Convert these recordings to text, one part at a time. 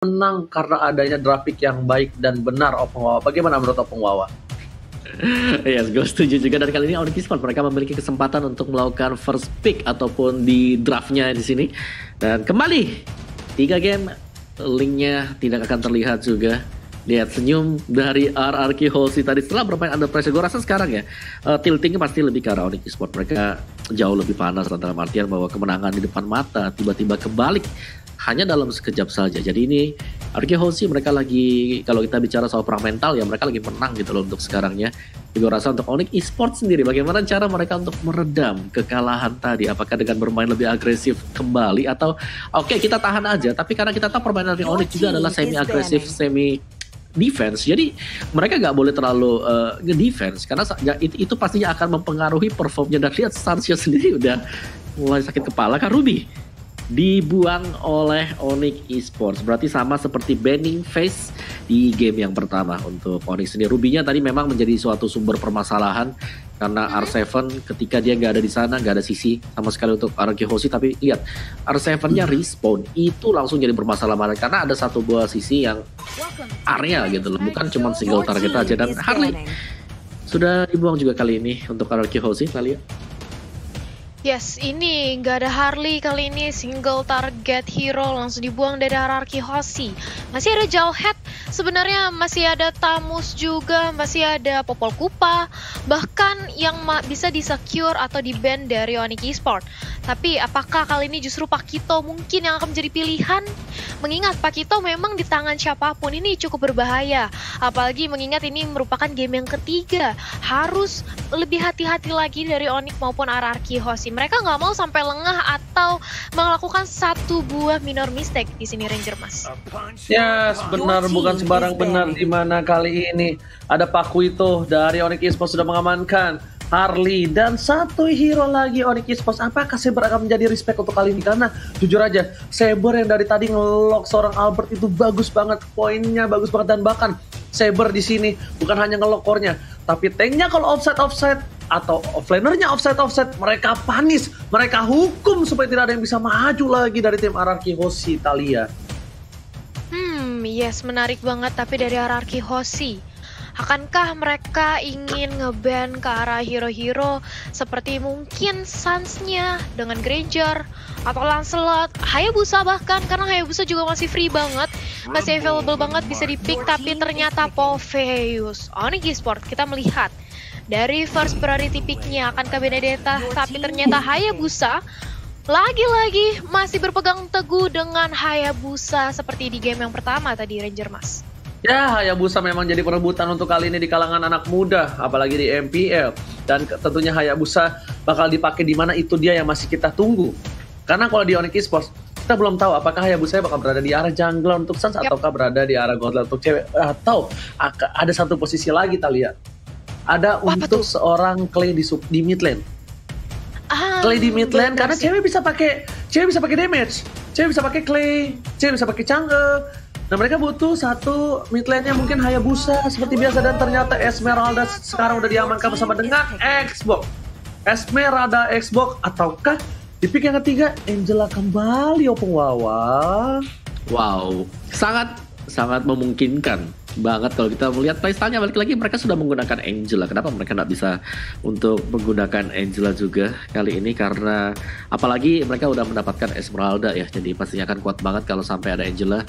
menang karena adanya draft pick yang baik dan benar Opung Wawa. Bagaimana menurut Opung Wawa? Yes, gue setuju juga. Dan kali ini Onyx Esports mereka memiliki kesempatan untuk melakukan first pick ataupun di draftnya di sini. Dan kembali 3 game, linknya tidak akan terlihat juga. Lihat senyum dari RRQ Halsey tadi setelah bermain under pressure. Gue rasa sekarang ya tiltingnya pasti lebih ke arah Onyx Esports. Mereka jauh lebih panas dalam artian bahwa kemenangan di depan mata tiba-tiba kebalik hanya dalam sekejap saja. Jadi ini RRQ Halsey mereka lagi, kalau kita bicara soal perang mental ya, mereka lagi menang gitu loh untuk sekarangnya. Gue rasa untuk Onyx Esports sendiri, bagaimana cara mereka untuk meredam kekalahan tadi? Apakah dengan bermain lebih agresif kembali atau oke, kita tahan aja? Tapi karena kita tahu permainan dari Onyx juga adalah semi agresif, semi defense, jadi mereka nggak boleh terlalu nge-defense karena itu pastinya akan mempengaruhi performnya. Dan lihat Sansio sendiri udah mulai sakit kepala kan. Ruby dibuang oleh Onyx Esports, berarti sama seperti banning phase di game yang pertama untuk Onyx sendiri. Ruby-nya tadi memang menjadi suatu sumber permasalahan karena R7 ketika dia nggak ada di sana, nggak ada sisi sama sekali untuk RRQ Halsey. Tapi lihat R7-nya respawn itu langsung jadi bermasalah karena ada satu buah sisi yang area gitu loh, bukan cuma single target aja. Dan Harley sudah dibuang juga kali ini untuk RRQ Halsey, kita lihat. Yes, ini nggak ada Harley kali ini, single target hero langsung dibuang dari RRQ Halsey. Masih ada Jawhead, sebenarnya masih ada Tamus juga, masih ada Popol Kupa, bahkan yang bisa di-secure atau di-ban dari Onyx Esports. Tapi apakah kali ini justru Pakito mungkin yang akan menjadi pilihan? Mengingat Pakito memang di tangan siapapun ini cukup berbahaya. Apalagi mengingat ini merupakan game yang ketiga. Harus lebih hati-hati lagi dari Onyx maupun RRQ Halsey. Mereka nggak mau sampai lengah atau melakukan satu buah minor mistake di sini Ranger Mas. Ya, benar, bukan sembarang benar. Di mana kali ini ada Pakito dari Onyx Esports sudah mengamankan Harley dan satu hero lagi Onyx Esports. Apakah Saber akan menjadi respect untuk kali ini? Karena jujur aja, Saber yang dari tadi ngelock seorang Albert itu bagus banget, poinnya bagus banget. Dan bahkan Saber di sini bukan hanya ngelock core-nya, tapi tanknya kalau offside atau offlanernya offside, mereka panis, mereka hukum supaya tidak ada yang bisa maju lagi dari tim RRQ Halsey. Talia. Yes, menarik banget. Tapi dari RRQ Halsey, akankah mereka ingin nge-ban ke arah hero-hero seperti mungkin Sans-nya dengan Granger atau Lancelot, Hayabusa bahkan, karena Hayabusa juga masih free banget, masih available banget bisa di-pick. Tapi ternyata Popheus, Onyx Esports kita melihat dari first priority pick-nya akankah Benedetta, tapi ternyata Hayabusa lagi-lagi masih berpegang teguh dengan Hayabusa seperti di game yang pertama tadi Ranger Mas. Ya, Hayabusa memang jadi perebutan untuk kali ini di kalangan anak muda, apalagi di MPL. Dan tentunya Hayabusa bakal dipakai di mana, itu dia yang masih kita tunggu. Karena kalau di Onyx Esports, kita belum tahu apakah Hayabusa bakal berada di arah jungler untuk Sans ataukah berada di arah godler untuk cewek. Atau ada satu posisi lagi kita lihat. Ada untuk seorang Clay di mid lane. Clay di mid lane karena cewek bisa pakai damage, cewek bisa pakai Clay, cewek bisa pakai jungle. Nah, mereka butuh satu mid lane-nya mungkin Hayabusa seperti biasa. Dan ternyata Esmeralda sekarang udah diamankan bersama dengan Xbox. Esmeralda Xbox, ataukah di pick yang ketiga Angela kembali Opung Wawa? Wow, sangat memungkinkan banget kalau kita melihat playstyle-nya. Balik lagi mereka sudah menggunakan Angela. Kenapa mereka nggak bisa untuk menggunakan Angela juga kali ini? Karena apalagi mereka udah mendapatkan Esmeralda ya, jadi pastinya akan kuat banget kalau sampai ada Angela.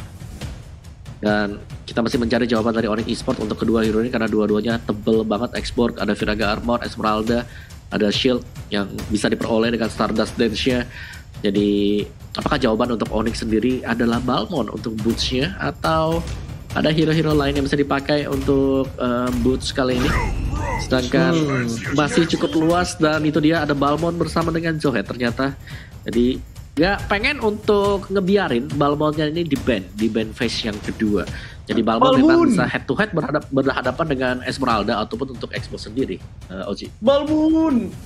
Dan kita masih mencari jawaban dari Onyx Esports untuk kedua hero ini karena dua-duanya tebel banget. Xborg, ada Viraga Armor, Esmeralda, ada shield yang bisa diperoleh dengan Stardust Dance-nya. Jadi apakah jawaban untuk Onyx sendiri adalah Balmond untuk boots-nya, atau ada hero-hero lain yang bisa dipakai untuk boots kali ini? Sedangkan masih cukup luas, dan itu dia ada Balmond bersama dengan Jawhead ternyata. Jadi nggak pengen untuk ngebiarin Balmondnya ini di ban phase yang kedua. Jadi Balmond memang bisa head to head berhadapan dengan Esmeralda ataupun untuk Xbox sendiri. Oji. Balmond.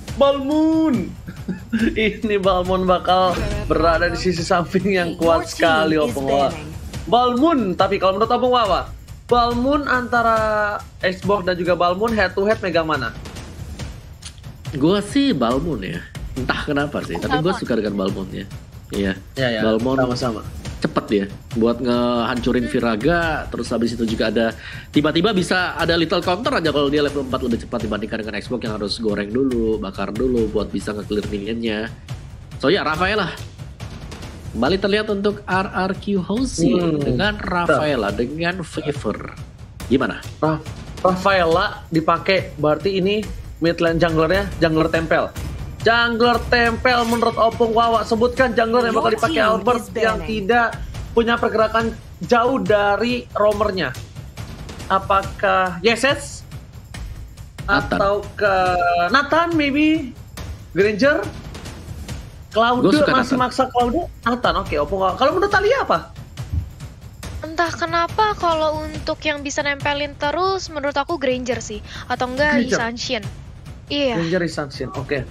Ini Balmond bakal berada di sisi samping yang kuat sekali Opung Wawa. Balmond, tapi kalau menurut Opung Wawa, Balmond antara Xbox dan juga Balmond head to head megang mana? Gue sih Balmond ya. Entah kenapa sih, tapi gue suka dengan Balmond ya. Iya, ya, Balmond sama-sama. cepet dia buat ngehancurin Firaga. Terus habis itu juga ada tiba-tiba bisa ada little counter aja kalau dia level 4 lebih cepat dibandingkan dengan Xbox yang harus goreng dulu, bakar dulu buat bisa nge-clear minionnya. So ya, Rafaela kembali terlihat untuk RRQ Hoshi dengan Rafaela dengan Favor. Gimana? Rafaela dipakai berarti ini mid lane junglernya jungler tempel. Jungler tempel menurut Opung Wawa, sebutkan jungler yang bakal dipakai Albert yang tidak punya pergerakan jauh dari roamernya. Apakah Yeses? Atau ke Nathan maybe? Granger? Claude masih maksa Claude? Nathan, oke, Opung Wawa. Kalau menurut Thalia apa? Entah kenapa kalau untuk yang bisa nempelin terus menurut aku Granger sih. Atau enggak Isanshin. Iya. Granger Isanshin, oke.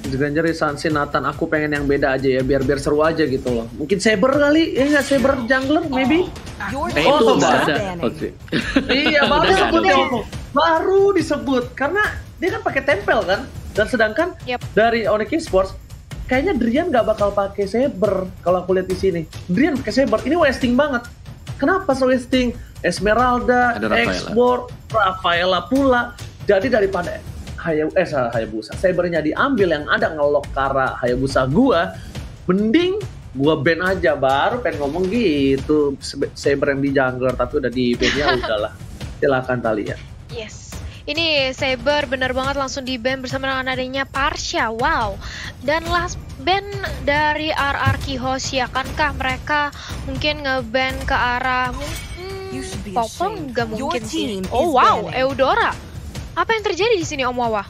Granger Isanshin, Nathan, aku pengen yang beda aja ya, biar seru aja gitu loh. Mungkin Saber kali, ya nggak Saber jungler, maybe? Itu nggak ada. Iya, baru disebut, karena dia kan pakai tempel kan, dan sedangkan dari Onyx Esports, kayaknya Drian nggak bakal pakai Saber kalau aku lihat di sini. Drian pakai Saber, ini wasting banget. Kenapa wasting? Esmeralda, Export, Rafaela pula. Jadi daripada Hayabusa Sabernya diambil yang ada ngelok Kara Hayabusa gua, mending gua ban aja, baru pengen ngomong gitu. Saber yang di jungler tapi udah di ban ya udahlah. Silakan Thalia. Yes. Ini Saber bener banget langsung di ban bersama dengan adanya Parsha. Wow. Dan last ban dari RRQ Hoshi, akankah mereka mungkin nge-ban ke arah Popong? Nggak mungkin sih. Oh wow, Eudora. Apa yang terjadi di sini Om Wawa?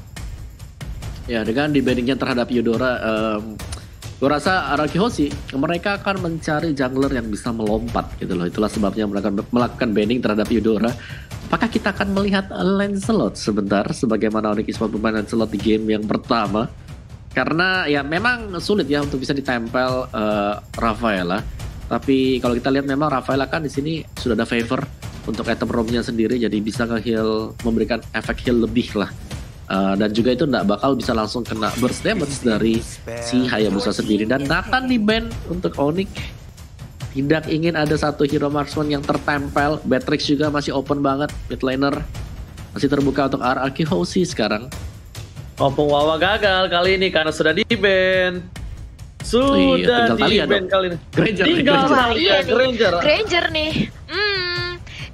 Ya, dengan dibandingnya terhadap Eudora, gue rasa RRQ Hoshi mereka akan mencari jungler yang bisa melompat gitu loh. Itulah sebabnya mereka melakukan banning terhadap Eudora. Apakah kita akan melihat Lancelot sebentar sebagaimana Onyx Esports bermain Lancelot di game yang pertama? Karena ya memang sulit ya untuk bisa ditempel Rafaela. Tapi kalau kita lihat memang Rafaela kan di sini sudah ada favor untuk item roamnya sendiri, jadi bisa nge-heal, memberikan efek heal lebih lah. Dan juga itu nggak bakal bisa langsung kena burst damage dari si Hayabusa sendiri. Dan Nathan di ban untuk Onyx. Tidak ingin ada satu hero marksman yang tertempel. Batrix juga masih open banget. Mid laner masih terbuka untuk RRQ Hoshi sekarang. Opung Wawa gagal kali ini karena sudah di ban. Sudah di ban kali ini. Tinggal Granger nih.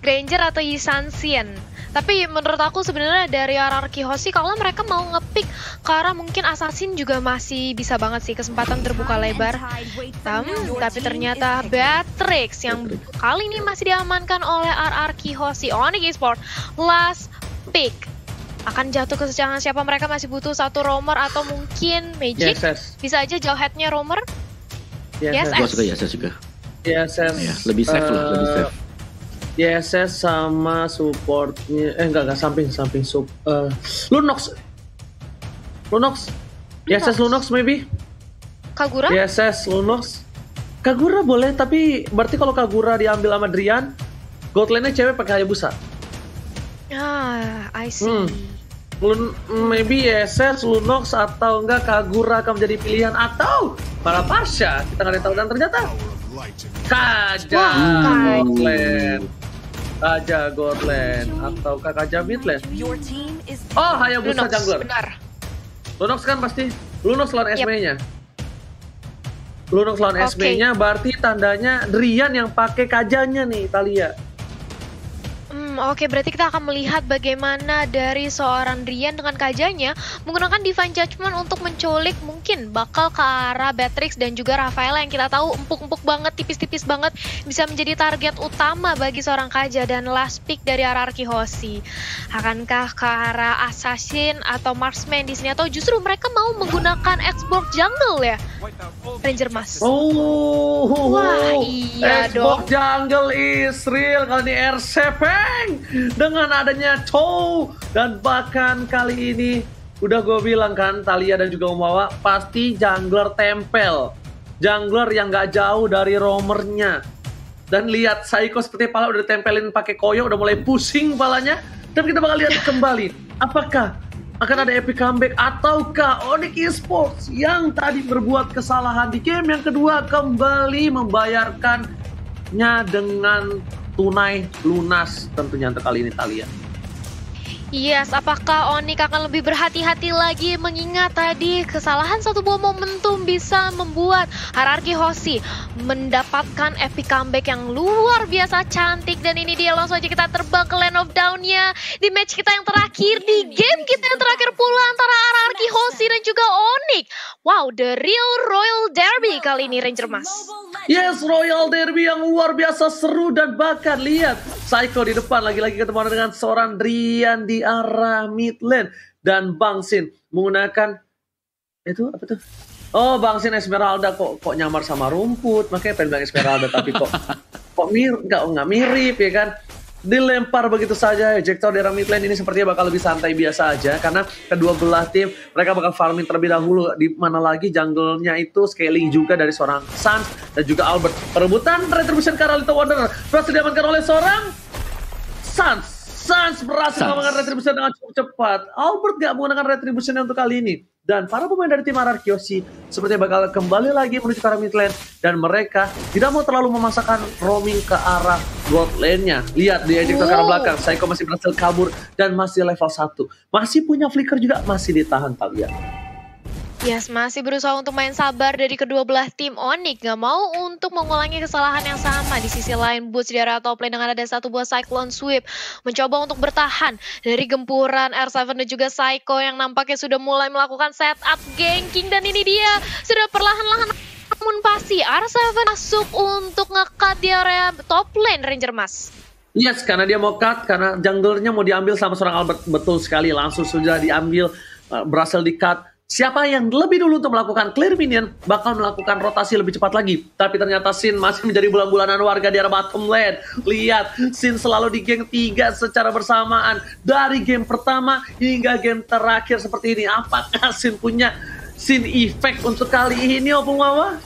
Granger atau Yisanshin. Tapi menurut aku sebenarnya dari RRQ Hoshi kalau mereka mau ngepick ke arah mungkin Assassin juga masih bisa banget sih, kesempatan terbuka lebar. Tapi ternyata Batrix yang kali ini masih diamankan oleh RRQ Hoshi. Onyx Esports last pick. Akan jatuh ke tangan siapa? Mereka masih butuh satu roamer atau mungkin Magic. Bisa aja jauh headnya roamer. Gue suka Yeses juga. Yeses. Ya, lebih safe lah, lebih safe. Yeses sama supportnya, enggak samping sub. Lunox. Yeses Lunox maybe. Kagura? Yeses Lunox. Kagura boleh, tapi berarti kalau Kagura diambil sama Drian, gold lane-nya cewek pakai Hayabusa. I see. Maybe Yeses, Lunox atau enggak Kagura akan menjadi pilihan, atau para Parsha, kita nggak tahu. Dan ternyata Kaja gold lane atau Kaja mid lane. Oh, Hayabusa jungler. Lunox kan pasti. Lunox lawan SME-nya. Lunox lawan SME-nya berarti tandanya Drian yang pakai Kajanya nih, Thalia. Oke, berarti kita akan melihat bagaimana dari seorang Drian dengan Kajanya menggunakan Divine Judgment untuk menculik mungkin bakal ke arah Batrix dan juga Rafaela yang kita tahu empuk-empuk banget, tipis-tipis banget, bisa menjadi target utama bagi seorang Kaja. Dan last pick dari RRQ Hoshi, akankah ke arah Assassin atau Marksman di sini, atau justru mereka mau menggunakan Xbox Jungle ya? Ranger Mas. Wah, iya Xbox dong. Jungle is real kali ini RCP dengan adanya Chow. Dan bahkan kali ini udah gue bilang kan, Thalia dan juga Umawa pasti jungler tempel, jungler yang nggak jauh dari roamernya. Dan lihat Saiko seperti pala udah ditempelin pakai koyo, udah mulai pusing palanya. Dan kita bakal lihat kembali apakah akan ada epic comeback ataukah Onyx Esports yang tadi berbuat kesalahan di game yang kedua kembali membayarkan rewardnya dengan tunai lunas tentunya untuk kali ini Thalia. Yes, apakah Onyx akan lebih berhati-hati lagi mengingat tadi kesalahan satu buah momentum bisa membuat Hierarchy Hoshi mendapatkan epic comeback yang luar biasa cantik. Dan ini dia, langsung aja kita terbang ke Land of Down-nya di match kita yang terakhir, di game kita yang terakhir pula antara Hierarchy Hoshi dan juga Onyx. Wow, the real Royal Derby kali ini Ranger Mas. Yes, Royal Derby yang luar biasa seru, dan bahkan lihat Psycho di depan lagi-lagi ketemu dengan seorang Drian di arah mid lane, dan Bang Sin menggunakan itu apa tuh? Oh, Bang Sin Esmeralda kok nyamar sama rumput, makanya pengen bilang Esmeralda tapi kok nggak mirip ya kan? Dilempar begitu saja. Ejector di arah mid lane ini sepertinya bakal lebih santai biasa aja, karena kedua belah tim mereka bakal farming terlebih dahulu. Di mana lagi jungle-nya itu scaling juga dari seorang Sans dan juga Albert. Perebutan Retribution ke arah Little Wanderer berhasil diamankan oleh seorang Sans berhasil menggunakan Retribution dengan cukup cepat. Albert gak menggunakan Retribution untuk kali ini. Dan para pemain dari tim Hierarchy Hoshi sepertinya bakal kembali lagi menuju ke arah mid lane, dan mereka tidak mau terlalu memasakkan roaming ke arah gold lane-nya. Lihat di ejector ke arah belakang, Psycho masih berhasil kabur dan masih level 1. Masih punya flicker juga, masih ditahan Thalia. Yes, masih berusaha untuk main sabar dari kedua belah tim. Onyx gak mau untuk mengulangi kesalahan yang sama. Di sisi lain, Boots di area top lane dengan ada satu buah Cyclone Sweep mencoba untuk bertahan dari gempuran R7 dan juga Psycho yang nampaknya sudah mulai melakukan setup ganking. Dan ini dia, sudah perlahan-lahan namun pasti R7 masuk untuk nge-cut di area top lane Ranger Mas. Yes, karena dia mau cut, karena jungle-nya mau diambil sama seorang Albert. Betul sekali, langsung sudah diambil, berhasil di-cut. Siapa yang lebih dulu untuk melakukan clear minion bakal melakukan rotasi lebih cepat lagi. Tapi ternyata Sin masih menjadi bulan-bulanan warga di arah bottom lane. Lihat, Sin selalu di geng 3 secara bersamaan. Dari game pertama hingga game terakhir seperti ini. Apakah Sin punya Sin effect untuk kali ini, Opung Wawa?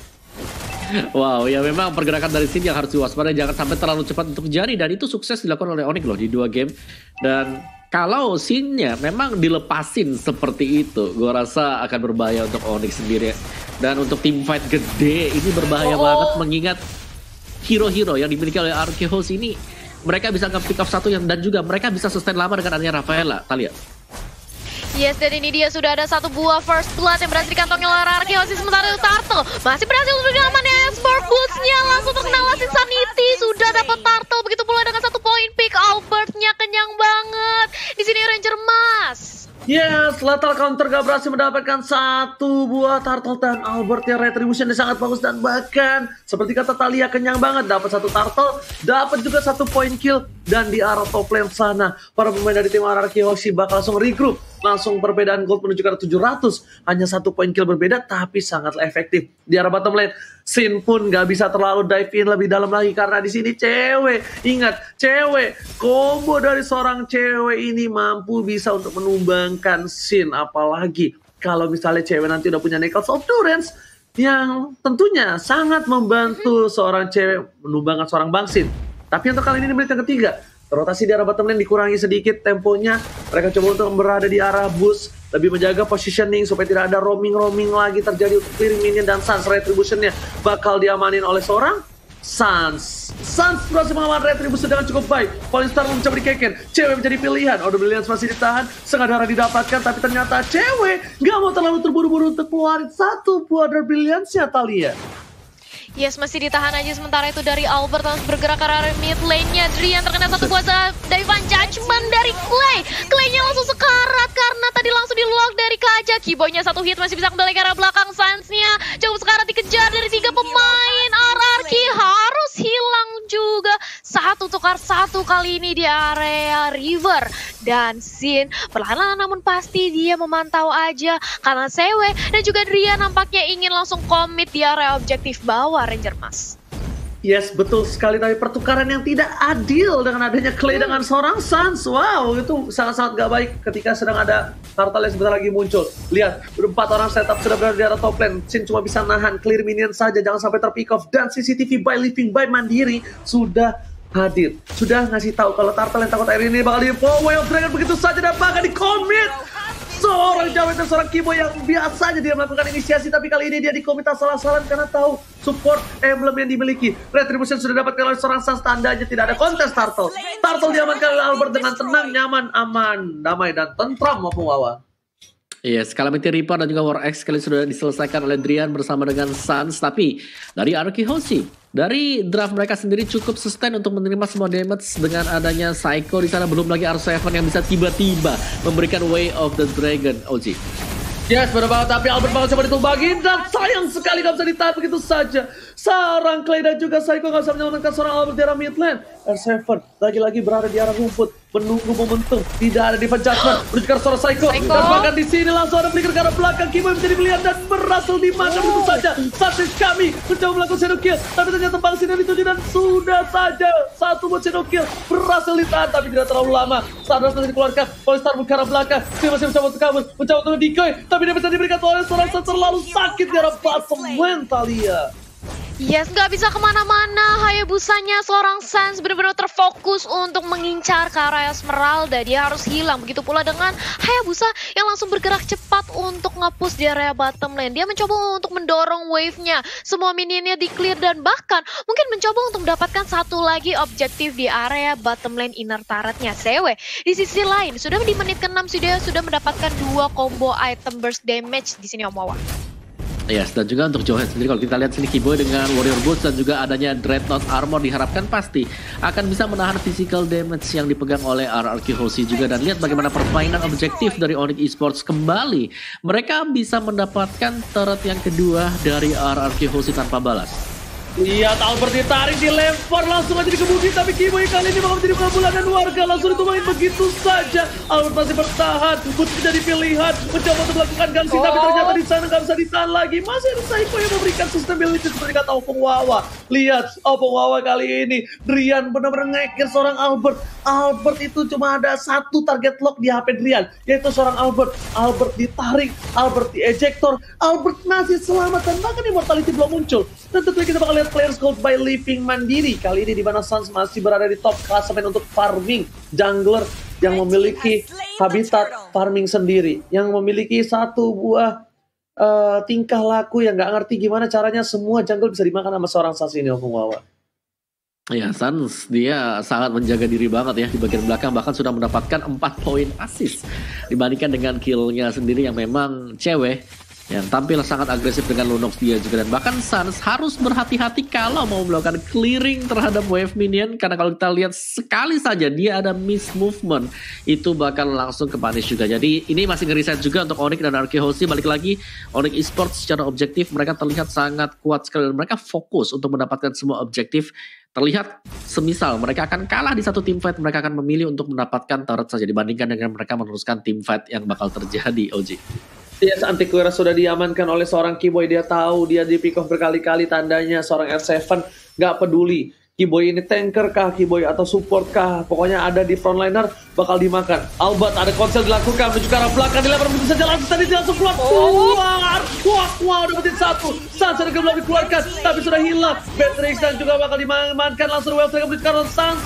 Wow, ya memang pergerakan dari Sin yang harus diwaspadai, jangan sampai terlalu cepat untuk jadi. Dan itu sukses dilakukan oleh Onyx loh di 2 game. Dan kalau Sin-nya memang dilepasin seperti itu, gue rasa akan berbahaya untuk Onyx sendiri. Dan untuk tim fight gede ini berbahaya banget, mengingat hero-hero yang dimiliki oleh Hierarchy Hoshi ini, mereka bisa nge-pick off satu dan juga mereka bisa sustain lama dengan adanya Rafaela, Thalia. Yes, dan ini dia sudah ada satu buah first blood yang berhasil dikantongi oleh Hierarchy Hoshi. Sementara itu Turtle masih berhasil untuk diamankan Esper. Boots-nya langsung terkena Last Insanity. Sudah dapat Turtle, begitu pula dengan satu point pick. Albert-nya kenyang banget. Di sini Ranger Mas. Yes, Lethal Counter gak berhasil mendapatkan satu buah Turtle, dan Albert yang Retribution sangat bagus, dan bahkan seperti kata Thalia kenyang banget, dapat satu Turtle, dapat juga satu point kill. Dan di arah top lane sana para pemain dari tim Hierarchy Hoshi bakal langsung regroup, langsung perbedaan gold menuju ke arah 700, hanya satu point kill berbeda tapi sangat efektif. Di arah bottom lane Sin pun gak bisa terlalu dive in lebih dalam lagi, karena di sini cewek, ingat cewek, combo dari seorang cewek ini mampu bisa untuk menumbangkan Sin. Apalagi kalau misalnya cewek nanti udah punya Knuckles of Durance yang tentunya sangat membantu seorang cewek menumbangkan seorang Bang Sin. Tapi untuk kali ini di menit yang ketiga, rotasi di arah bottom lane dikurangi sedikit temponya. Mereka coba untuk berada di arah boost, lebih menjaga positioning supaya tidak ada roaming lagi terjadi untuk clearing minion. Dan Sans Retribution-nya bakal diamanin oleh seorang Sans berhasil mengamankan Retribution dengan cukup baik. Falling Star mencoba dikeken, cewek menjadi pilihan. Order Brilliance masih ditahan, setengah darah didapatkan, tapi ternyata cewek gak mau terlalu terburu-buru untuk keluarin satu buah Order Brilliance-nya, Thalia. Yes, masih ditahan aja. Sementara itu dari Albert langsung bergerak ke arah mid lane-nya. Drian terkena satu buah Divine Judgment dari Clay. Clay-nya langsung sekarat karena tadi langsung di-lock dari kaca. Keyboy-nya satu hit masih bisa kembali ke arah belakang. Sans-nya cukup sekarat dikejar dari 3 pemain. Hierarchy harus hilang juga. Satu tukar satu kali ini di area river. Dan Sin perlahan-lahan namun pasti dia memantau aja, karena Sewe dan juga Drian nampaknya ingin langsung komit di area objektif bawah Ranger Mas. Yes, betul sekali. Tapi pertukaran yang tidak adil dengan adanya Clay dengan seorang Sans. Wow, itu sangat-sangat gak baik ketika sedang ada Turtle yang sebentar lagi muncul. Lihat, 4 orang setup sudah berada di arah top lane. Sin cuma bisa nahan clear minion saja, jangan sampai terpick off. Dan CCTV by Living by Mandiri sudah hadir, sudah ngasih tahu kalau Turtle yang takut air ini bakal di Way of Dragon begitu saja, dan bahkan di commit. Seorang Jawet dan seorang Kibo yang biasanya dia melakukan inisiasi, tapi kali ini dia dikomentar salah-salah karena tahu support emblem yang dimiliki. Retribution sudah dapatkan oleh seorang Sans, tandanya tidak ada kontes Turtle. Turtle diamankan oleh Albert dengan tenang, nyaman, aman, damai, dan tentram maupun Wawa. Yes, Calamity Reaper dan juga War X kali sudah diselesaikan oleh Drian bersama dengan Sans. Tapi dari Araki Hoshi, dari draft mereka sendiri cukup sustain untuk menerima semua damage dengan adanya Psycho di sana. Belum lagi R7 yang bisa tiba-tiba memberikan Way of the Dragon. OG. Yes, benar banget, tapi Albert bakal coba ditumbangin dan sayang sekali gak bisa ditahan begitu saja. Seorang Clay dan juga Psycho gak bisa menyelamatkan seorang Albert di arah mid lane. R7 lagi-lagi berada di arah rumput, menunggu momentum, tidak ada defense judgment, menunjukkan seorang Psycho. Dan bahkan di sini langsung ada flicker ke arah belakang, Kibo yang menjadi pilihan dan berhasil dimakan begitu saja. Satis kami mencoba melakukan shadow kill, tapi ternyata tembang sini dituju dan sudah saja satu buat shadow kill berhasil ditahan, tapi tidak terlalu lama. Saat berhasil dikeluarkan, Polestar ke arah belakang, dia masih mencoba untuk kabur, mencoba untuk decoy, tapi dia bisa diberikan oleh seorang Sans terlalu sakit di arah bottom lane Thalia. Yes, nggak bisa kemana-mana. Hayabusanya seorang Sans benar-benar terfokus untuk mengincar ke arah Esmeralda. Dia harus hilang. Begitu pula dengan Hayabusa yang langsung bergerak cepat untuk nge-push di area bottom lane. Dia mencoba untuk mendorong wave-nya. Semua minionnya di-clear dan bahkan mungkin mencoba untuk mendapatkan satu lagi objektif di area bottom lane inner turret-nya. CW di sisi lain sudah di menit ke-6 dia sudah mendapatkan 2 combo item burst damage di sini Om Wawa. Yes, dan juga untuk Jawhead sendiri kalau kita lihat sini Kiboy dengan Warrior Boots dan juga adanya Dreadnought Armor diharapkan pasti akan bisa menahan physical damage yang dipegang oleh RRQ Hoshi juga. Dan lihat bagaimana permainan objektif dari Onyx Esports kembali. Mereka bisa mendapatkan turret yang kedua dari RRQ Hoshi tanpa balas. Lihat Albert ditarik, dilempar langsung aja dikebukin, tapi Kibo kali ini bakal menjadi pengambulan dan warga langsung ditumbangin begitu saja. Albert masih bertahan, Boots menjadi pilihan, mencoba untuk melakukan gansing, tapi ternyata di sana nggak bisa ditahan lagi. Masih ada Psycho yang memberikan sustainability seperti kata Opung Wawa. Lihat Opung Wawa kali ini, Drian benar-benar ngekir seorang Albert. Albert itu cuma ada satu target lock di HP Drian, yaitu seorang Albert. Albert ditarik, Albert di ejector, Albert masih selamat dan bahkan immortality belum muncul. Dan tentunya kita bakal lihat players gold by Living mandiri kali ini di mana Sans masih berada di top klasemen untuk farming jungler yang memiliki habitat farming sendiri, yang memiliki satu buah tingkah laku yang nggak ngerti gimana caranya semua jungle bisa dimakan sama seorang Sans ini Om Wawa. Ya, Sans dia sangat menjaga diri banget ya di bagian belakang, bahkan sudah mendapatkan 4 poin assist dibandingkan dengan killnya sendiri yang memang cewek yang tampil sangat agresif dengan Lunox dia juga. Dan bahkan Sans harus berhati-hati kalau mau melakukan clearing terhadap wave minion, karena kalau kita lihat sekali saja dia ada miss movement itu bakal langsung ke punish juga. Jadi ini masih ngeriset juga untuk Onyx dan RRQ Hoshi. Balik lagi Onyx Esports secara objektif mereka terlihat sangat kuat sekali dan mereka fokus untuk mendapatkan semua objektif. Terlihat semisal mereka akan kalah di satu team fight, mereka akan memilih untuk mendapatkan turret saja dibandingkan dengan mereka meneruskan team fight yang bakal terjadi. OG. Yes, Antiquera sudah diamankan oleh seorang Kiboy. Dia tahu dia di pick off berkali-kali, tandanya seorang R7 nggak peduli Kiboy ini tanker kah, Kiboy atau support kah, pokoknya ada di frontliner bakal dimakan. Albert ada konsel dilakukan, menuju ke arah belakang, dilempar begitu saja langsung tadi langsung keluar. Wow, dapetin satu. Sans sudah belum dikeluarkan, tapi sudah hilang. Beatrix dan juga bakal dimamankan langsung well menuju ke arah Sans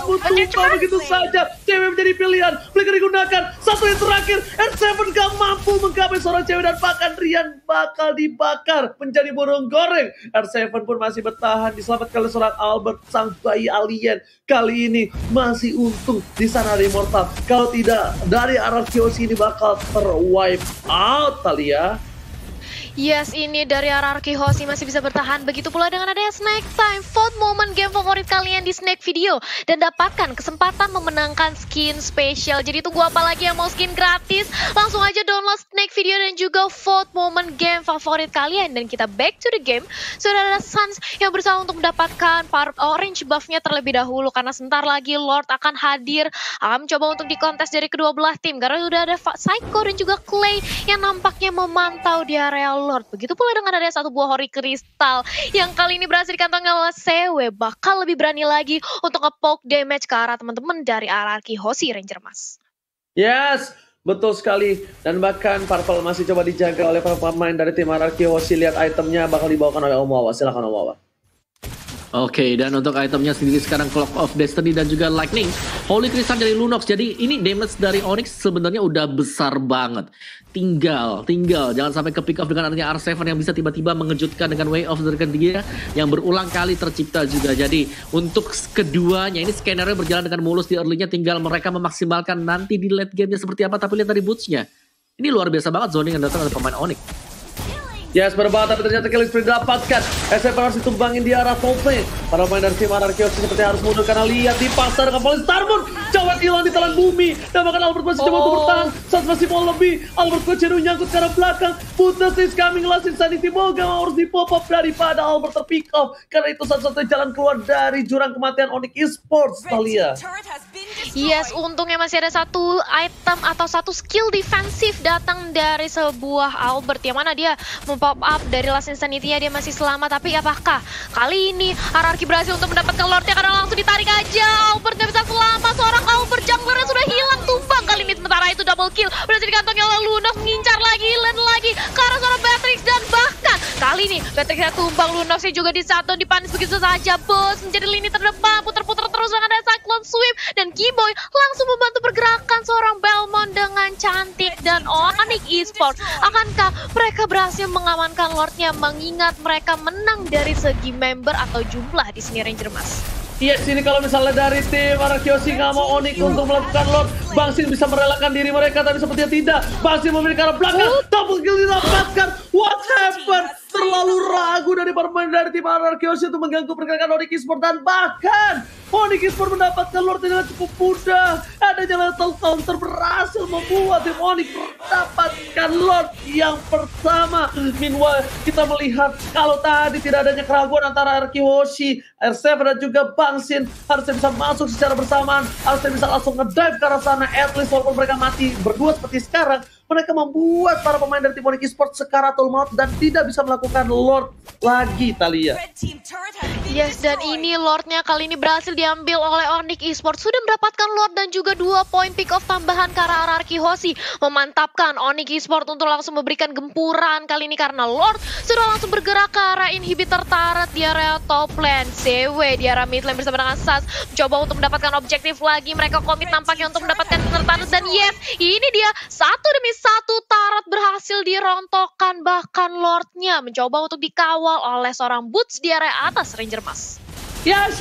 butuh begitu saja. Cewek menjadi pilihan, flicker digunakan. Satu yang terakhir, R7 gak mampu menggapai seorang cewek dan bahkan Rian bakal dibakar menjadi burung goreng. R7 pun masih bertahan, diselamatkan oleh seorang Albert sang bayi alien. Kali ini masih untung di sana ada Immortal. Kalau tidak dari RRQ Hoshi ini bakal terwipe out Thalia. Yes, ini dari RRQ Hoshi masih bisa bertahan. Begitu pula dengan adanya Snake Time, vote momen game favorit kalian di Snake Video dan dapatkan kesempatan memenangkan skin spesial. Jadi tunggu apa lagi yang mau skin gratis? Langsung aja download Snake Video dan juga vote momen game favorit kalian. Dan kita back to the game. Sudah ada Sans yang berusaha untuk mendapatkan orange buff-nya terlebih dahulu karena sebentar lagi Lord akan hadir, akan mencoba untuk dikontes dari kedua belah tim karena sudah ada Psycho dan juga Clay yang nampaknya memantau di area Lord. Begitu pula dengan ada satu buah Hori Kristal yang kali ini berhasil dikantongi oleh CW, bakal lebih berani lagi untuk nge-poke damage ke arah teman-teman dari RRQ Hoshi Ranger Mas. Yes, betul sekali. Dan bahkan Purple masih coba dijaga oleh para pemain dari tim RRQ Hoshi. Lihat itemnya bakal dibawakan oleh Om Wawa. Silakan Om Wawa. Oke, dan untuk itemnya sendiri sekarang Clock of Destiny dan juga Lightning, Holy Crystal dari Lunox. Jadi ini damage dari Onyx sebenarnya udah besar banget. Tinggal jangan sampai ke pick off dengan adanya R7 yang bisa tiba-tiba mengejutkan dengan Way of the Dragon dia yang berulang kali tercipta juga. Jadi untuk keduanya ini skenario berjalan dengan mulus di early-nya, tinggal mereka memaksimalkan nanti di late game-nya seperti apa. Tapi lihat dari boots-nya. Ini luar biasa banget zoning yang datang dari pemain Onyx. Yes, berbahaya, tapi ternyata killing spree didapatkan. SF harus ditumbangin di arah top lane. Para pemain dari tim Anarchios seperti harus mundur karena lihat di pasar dengan Paling Starmoon. Jawet hilang di telan bumi. Dan bahkan Albert masih coba untuk bertahan. Saat masih mau lebih. Albert Koceru nyangkut ke arah belakang. Putus is coming, last insanity. Moga harus di pop up daripada Albert terpick off. Karena itu satu-satunya jalan keluar dari jurang kematian Onyx Esports, Thalia. Yes, untungnya masih ada satu item atau satu skill defensif datang dari sebuah Albert. Yang mana dia pop up dari Last Insanity-nya, dia masih selamat. Tapi apakah kali ini Ararki berhasil untuk mendapatkan Lordnya karena langsung ditarik aja. Albert gak bisa selamat, seorang Albert junglernya sudah hilang tumbang kali ini. Sementara itu double kill berhasil dikantongi oleh Lunox, mengincar lagi, land lagi ke arah seorang Beatrix. Dan bahkan kali ini Beatrixnya tumbang, Lunoxnya juga disatu, dipanis begitu saja. Bus menjadi lini terdepan, putar-putar terus dengan ada Cyclone Sweep. Dan Keyboy langsung membantu pergerakan seorang Belmont dengan cantik. Dan Onyx Esports, akankah mereka berhasil mengamankan Lordnya, mengingat mereka menang dari segi member atau jumlah di sini, Ranger Mas? Iya, sini kalau misalnya dari tim Anarchios nggak mau Onyx untuk melakukan Lord, Bang Sin bisa merelakan diri mereka, tapi sepertinya tidak. Bang Sin memiliki arah belakang, double kill didapatkan. What happened? Terlalu ragu dari pemain dari tim Anarchios untuk mengganggu pergerakan Onyx Esports, dan bahkan Onyx Esports mendapatkan Lord dengan cukup mudah. Adanya Lethal Counter berhasil membuat tim Onyx mendapatkan Lord yang pertama. Meanwhile, kita melihat kalau tadi tidak adanya keraguan antara Arkihoshi, R7 dan juga Bang Sin, harusnya bisa masuk secara bersamaan, harusnya bisa langsung ngedive ke arah sana. At least walaupun mereka mati berdua seperti sekarang, mereka membuat para pemain dari tim Onyx Esports sekaratul maut dan tidak bisa melakukan Lord lagi, Thalia. Yes, dan ini Lordnya kali ini berhasil diambil oleh Onyx Esports. Sudah mendapatkan Lord dan juga 2 poin pick off tambahan ke arah Ararki Hoshi. Memantapkan Onyx Esports untuk langsung memberikan gempuran kali ini karena Lord sudah langsung bergerak ke arah inhibitor turret di area top lane. CW di arah mid lane bersama dengan Sas mencoba untuk mendapatkan objektif lagi. Mereka komit nampaknya untuk mendapatkan turret, dan yes, ini dia satu demi satu turret berhasil dirontokkan. Bahkan Lordnya mencoba untuk dikawal oleh seorang Boots di area atas, Ranger Mas. Yes,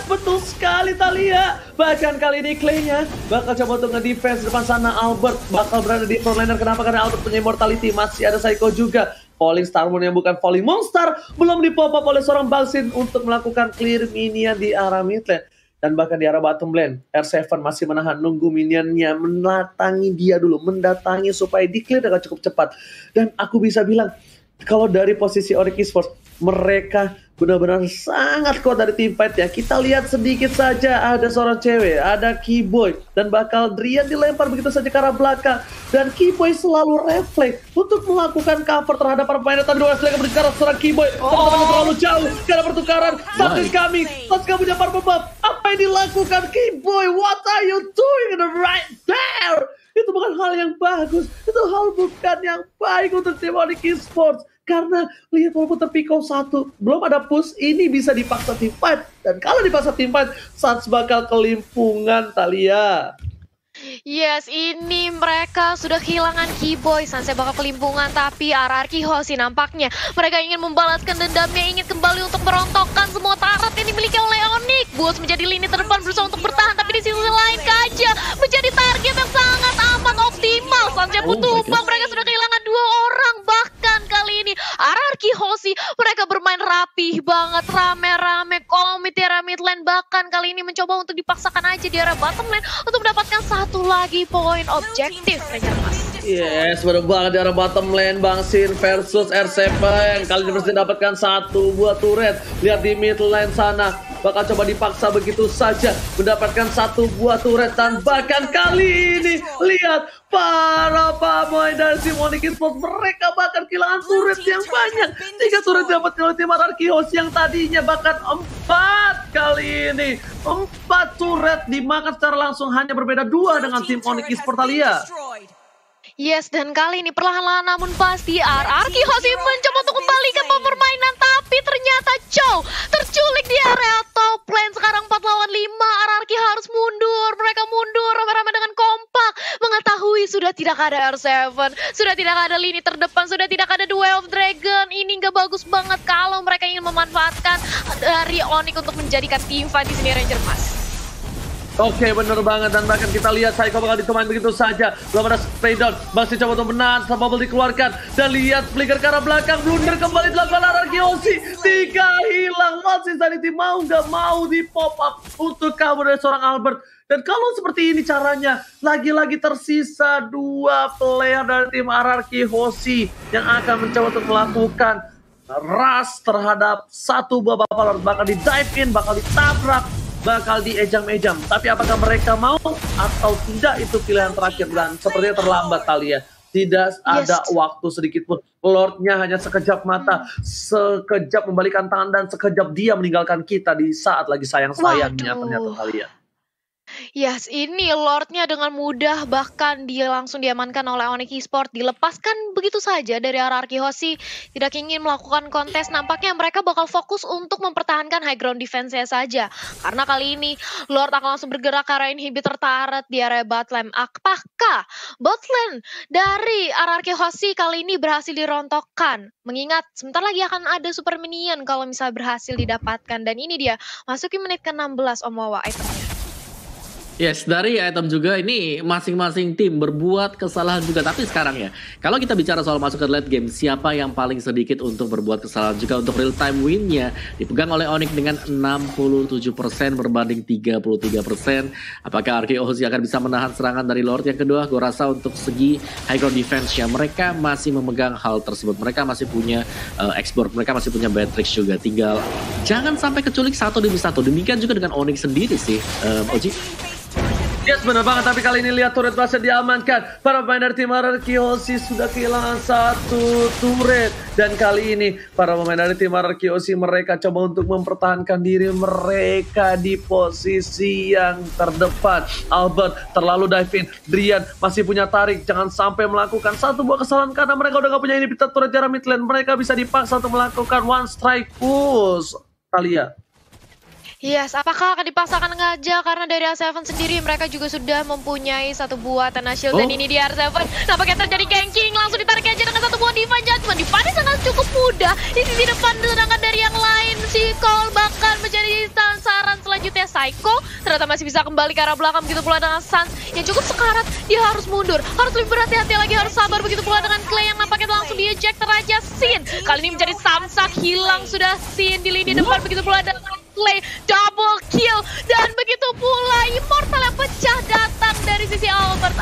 betul sekali, Thalia. Bahkan kali ini Clay-nya bakal coba untuk nge-defense depan sana. Albert bakal berada di frontliner. Kenapa? Karena Albert punya immortality. Masih ada Psycho juga. Falling Starmoon yang bukan Falling Monster belum dipop up oleh seorang Bang Sin untuk melakukan clear minion di arah mid lane. Dan bahkan di arah bottom lane, R7 masih menahan, nunggu minionnya mendatangi dia dulu, mendatangi supaya di-clear dengan cukup cepat. Dan aku bisa bilang, kalau dari posisi Onyx Esports, mereka benar-benar sangat kuat dari tim fight ya. Kita lihat sedikit saja, ada seorang cewek, ada Keyboy, dan bakal Drian dilempar begitu saja ke arah belakang. Dan Keyboy selalu refleks untuk melakukan cover terhadap para pemain. Tapi dua mereka berbicara serang Keyboy, teman-teman terlalu jauh, karena pertukaran. Sampai kami, Sasuke punya Parbebab. Apa yang dilakukan Keyboy? What are you doing right there? Itu bukan hal yang bagus, itu hal bukan yang baik untuk tim Onyx Esports. Karena lihat walaupun terpick off satu, belum ada push, ini bisa dipaksa tim fight. Dan kalau dipaksa tim fight, Sans bakal kelimpungan, Thalia. Yes, ini mereka sudah kehilangan Keyboy, Sansai bakal kelimpungan. Tapi Ararki Hoshi nampaknya mereka ingin membalaskan dendamnya, ingin kembali untuk merontokkan semua turret yang dimiliki oleh Onyx. Bus menjadi lini terdepan berusaha untuk bertahan, tapi di sisi lain Kaja menjadi target yang sangat amat optimal. Sansai pun tumbang, mereka sudah kehilangan 2 orang. Bahkan kali ini Ararki Hoshi mereka bermain rapih banget, rame-rame komit di area mid lane. Bahkan kali ini mencoba untuk dipaksakan aja di area bottom lane untuk mendapatkan satu lagi poin objektif, Ranger Mas. Yes, benar banget di arah bottom lane. Bang Sin versus R7. Kali ini berhasil mendapatkan 1 buah turret. Lihat di mid lane sana, bakal coba dipaksa begitu saja mendapatkan 1 buah turret. Dan bahkan kali ini lihat para pemain dari tim Onyx Esports, mereka bahkan kehilangan turret yang banyak. 3 turret dapat oleh tim Ararki Hoshi yang tadinya bahkan 4 kali ini. 4 turret dimakan secara langsung, hanya berbeda 2 dengan tim Onyx Esports, Thalia. Yes, dan kali ini perlahan-lahan namun pasti Ararki Hoshi mencoba untuk kembali ke permainan, tapi ternyata Chow tercuri ada R7, sudah tidak ada lini terdepan, sudah tidak ada Duel of Dragon. Ini nggak bagus banget kalau mereka ingin memanfaatkan dari Onyx untuk menjadikan team fight di sini Ranger Mas. Oke, bener banget, dan bahkan kita lihat Psycho bakal ditumain begitu saja. Belum ada spray down, masih coba untuk menahan, bubble dikeluarkan. Dan lihat flicker ke arah belakang, blunder kembali dilakukan Ararki Hoshi. 3 hilang, masih Sanity mau nggak mau di pop up untuk kabur dari seorang Albert. Dan kalau seperti ini caranya, lagi-lagi tersisa 2 player dari tim Ararki Hoshi yang akan mencoba untuk melakukan rush terhadap satu buah Babalord. Bakal di dive in, bakal ditabrak, bakal diejam-ejam. Tapi apakah mereka mau atau tidak, itu pilihan terakhir. Dan sepertinya terlambat Thalia. Tidak ada waktu sedikit pun. Lordnya hanya sekejap mata, sekejap membalikan tangan, dan sekejap dia meninggalkan kita di saat lagi sayang-sayangnya ternyata Thalia. Yes, ini Lordnya dengan mudah bahkan dia langsung diamankan oleh Onyx Esports, dilepaskan begitu saja dari Ararki Hoshi. Tidak ingin melakukan kontes, nampaknya mereka bakal fokus untuk mempertahankan high ground defense-nya saja. Karena kali ini Lord akan langsung bergerak ke arah inhibitor turret di area botlane. Apakah botlane dari Ararki Hoshi kali ini berhasil dirontokkan? Mengingat sebentar lagi akan ada super minion kalau misalnya berhasil didapatkan. Dan ini dia, masuki menit ke-16 Om Wawa itemnya. Yes, dari item juga ini masing-masing tim berbuat kesalahan juga. Tapi sekarang ya, kalau kita bicara soal masuk ke late game, siapa yang paling sedikit untuk berbuat kesalahan juga untuk real time win-nya dipegang oleh Onyx dengan 67% berbanding 33%. Apakah Ararki Hoshi akan bisa menahan serangan dari Lord? Yang kedua, gue rasa untuk segi high ground defense-nya, mereka masih memegang hal tersebut. Mereka masih punya export, mereka masih punya Batrix juga. Tinggal jangan sampai keculik 1 demi 1. Demikian juga dengan Onyx sendiri sih, Oji. Yes, benar banget, tapi kali ini lihat turret berhasil diamankan. Para pemain dari tim Ararki Hoshi sudah kehilangan 1 turret. Dan kali ini para pemain dari tim Ararki Hoshi mereka coba untuk mempertahankan diri mereka di posisi yang terdepan. Albert terlalu dive in, Drian masih punya tarik, jangan sampai melakukan satu buah kesalahan karena mereka udah gak punya inhibitor turret jarak mid lane. Mereka bisa dipaksa untuk melakukan one strike push. Thalia. Yes, apakah akan dipaksakan aja karena dari R7 sendiri mereka juga sudah mempunyai 1 buah Tana Shield. Dan ini di R7 nampaknya terjadi ganking, langsung ditarik aja dengan 1 buah Divine Judgment. Divine sangat cukup mudah di sisi depan, sedangkan dari yang lain si Cole bahkan menjadi sasaran selanjutnya. Psycho ternyata masih bisa kembali ke arah belakang, begitu pula dengan Sans yang cukup sekarat. Dia harus mundur, harus lebih berhati-hati lagi, harus sabar. Begitu pula dengan Clay yang nampaknya langsung di eject raja Sin. Kali ini menjadi samsak, hilang sudah Sin di lini depan. Begitu pula dengan Clay, double kill, dan begitu pula Immortal yang pecah datang dari sisi Albert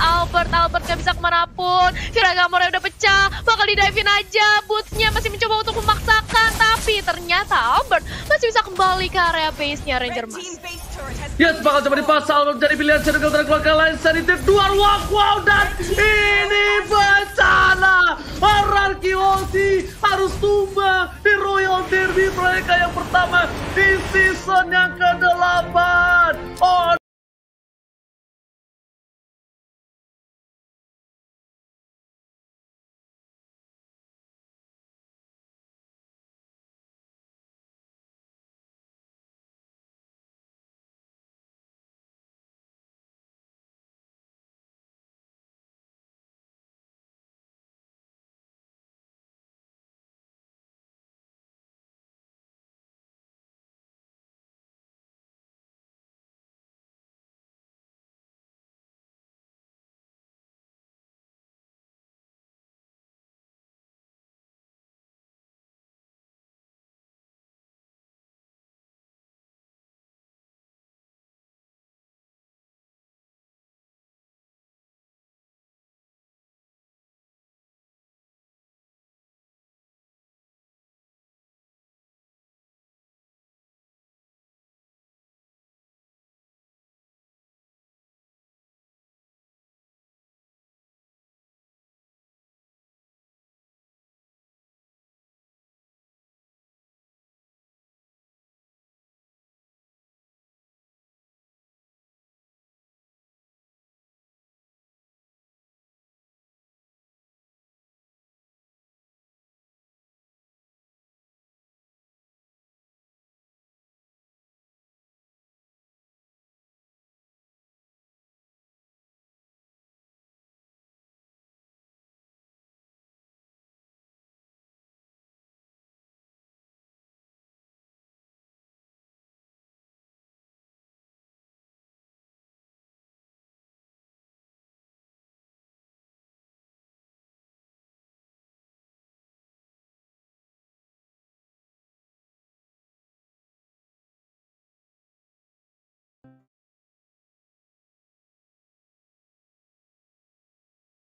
gak bisa kemanapun. Kiragamore udah pecah, bakal di dive in aja. Boots-nya masih mencoba untuk memaksakan, tapi ternyata Albert masih bisa kembali ke area base-nya Ranger Mas. Yes, bakal coba dipasang Albert jadi pilihan Circle terkeluarkan lain Sanity 2 ruang. Wow, dan ini bencana. Ararki Hoshi harus tumbang di Royal Derby mereka yang pertama di season yang ke-8.